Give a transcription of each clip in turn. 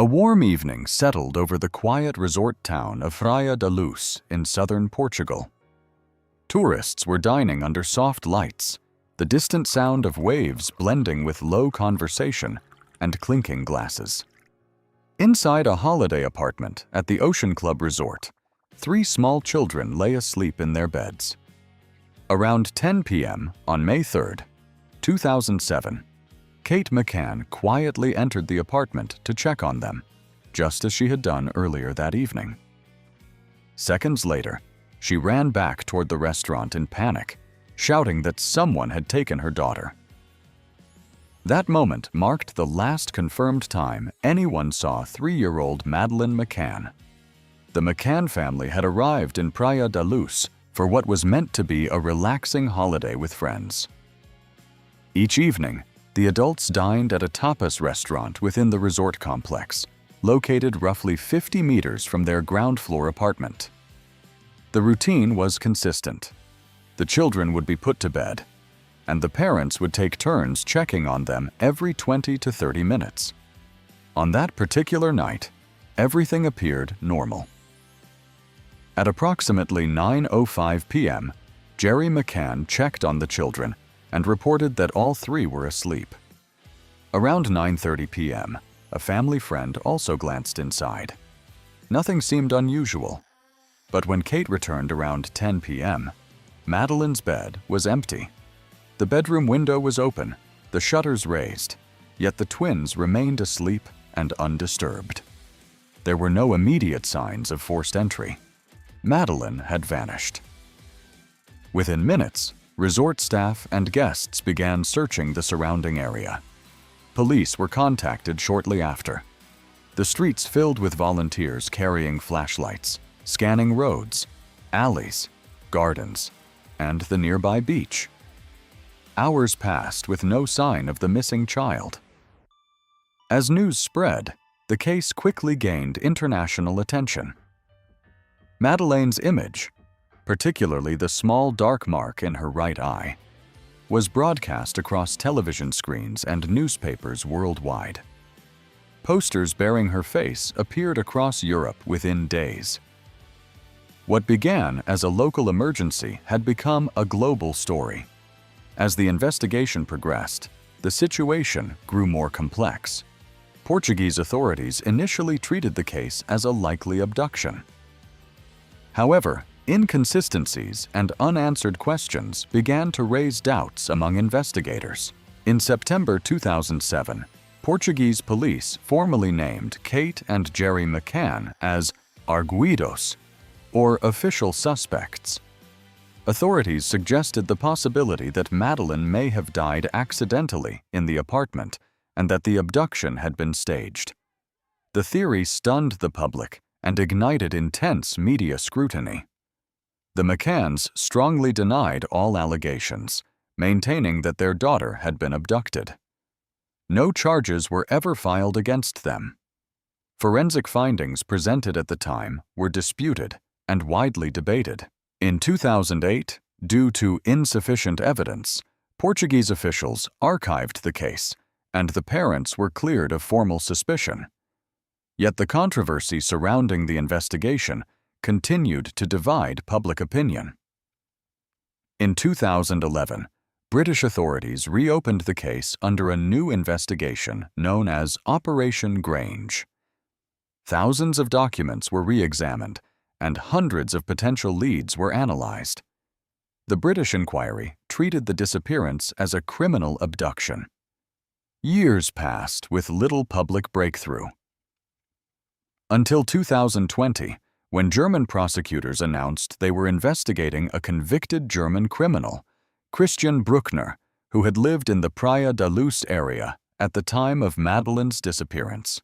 A warm evening settled over the quiet resort town of Praia da Luz in southern Portugal. Tourists were dining under soft lights, the distant sound of waves blending with low conversation and clinking glasses. Inside a holiday apartment at the Ocean Club Resort, 3 small children lay asleep in their beds. Around 10 p.m. on May 3, 2007, Kate McCann quietly entered the apartment to check on them, just as she had done earlier that evening. Seconds later, she ran back toward the restaurant in panic, shouting that someone had taken her daughter. That moment marked the last confirmed time anyone saw 3-year-old Madeleine McCann. The McCann family had arrived in Praia da Luz for what was meant to be a relaxing holiday with friends. Each evening, the adults dined at a tapas restaurant within the resort complex, located roughly 50 meters from their ground-floor apartment. The routine was consistent. The children would be put to bed, and the parents would take turns checking on them every 20 to 30 minutes. On that particular night, everything appeared normal. At approximately 9:05 p.m., Jerry McCann checked on the children and reported that all 3 were asleep. Around 9:30 p.m., a family friend also glanced inside. Nothing seemed unusual, but when Kate returned around 10 p.m., Madeleine's bed was empty. The bedroom window was open, the shutters raised, yet the twins remained asleep and undisturbed. There were no immediate signs of forced entry. Madeleine had vanished. Within minutes, resort staff and guests began searching the surrounding area. Police were contacted shortly after. The streets filled with volunteers carrying flashlights, scanning roads, alleys, gardens, and the nearby beach. Hours passed with no sign of the missing child. As news spread, the case quickly gained international attention. Madeleine's image, particularly the small dark mark in her right eye, was broadcast across television screens and newspapers worldwide. Posters bearing her face appeared across Europe within days. What began as a local emergency had become a global story. As the investigation progressed, the situation grew more complex. Portuguese authorities initially treated the case as a likely abduction. However, inconsistencies and unanswered questions began to raise doubts among investigators. In September 2007, Portuguese police formally named Kate and Jerry McCann as arguidos, or official suspects. Authorities suggested the possibility that Madeleine may have died accidentally in the apartment and that the abduction had been staged. The theory stunned the public and ignited intense media scrutiny. The McCanns strongly denied all allegations, maintaining that their daughter had been abducted. No charges were ever filed against them. Forensic findings presented at the time were disputed and widely debated. In 2008, due to insufficient evidence, Portuguese officials archived the case, and the parents were cleared of formal suspicion. Yet the controversy surrounding the investigation continued to divide public opinion. In 2011, British authorities reopened the case under a new investigation known as Operation Grange. Thousands of documents were re-examined, and hundreds of potential leads were analyzed. The British inquiry treated the disappearance as a criminal abduction. Years passed with little public breakthrough. Until 2020, when German prosecutors announced they were investigating a convicted German criminal, Christian Bruckner, who had lived in the Praia da Luz area at the time of Madeleine's disappearance.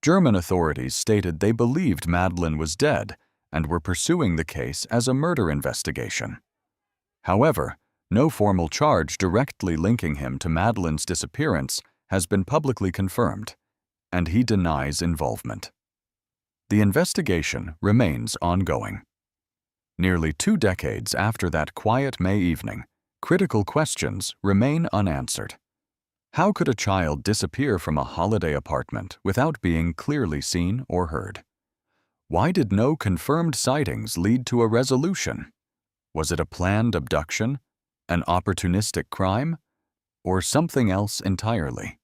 German authorities stated they believed Madeleine was dead and were pursuing the case as a murder investigation. However, no formal charge directly linking him to Madeleine's disappearance has been publicly confirmed, and he denies involvement. The investigation remains ongoing. Nearly 2 decades after that quiet May evening, critical questions remain unanswered. How could a child disappear from a holiday apartment without being clearly seen or heard? Why did no confirmed sightings lead to a resolution? Was it a planned abduction, an opportunistic crime, or something else entirely?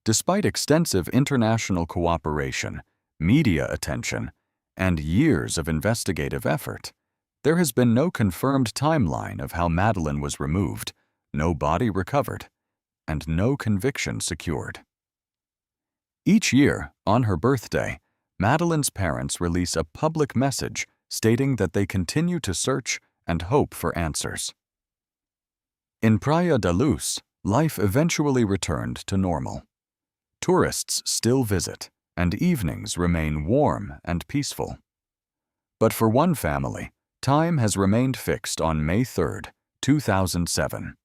Despite extensive international cooperation, media attention, and years of investigative effort, there has been no confirmed timeline of how Madeleine was removed, no body recovered, and no conviction secured. Each year, on her birthday, Madeleine's parents release a public message stating that they continue to search and hope for answers. In Praia da Luz, life eventually returned to normal. Tourists still visit, and evenings remain warm and peaceful. But for one family, time has remained fixed on May 3, 2007.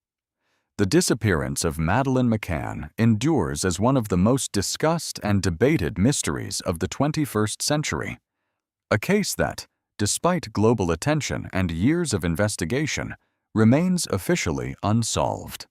The disappearance of Madeleine McCann endures as one of the most discussed and debated mysteries of the 21st century, a case that, despite global attention and years of investigation, remains officially unsolved.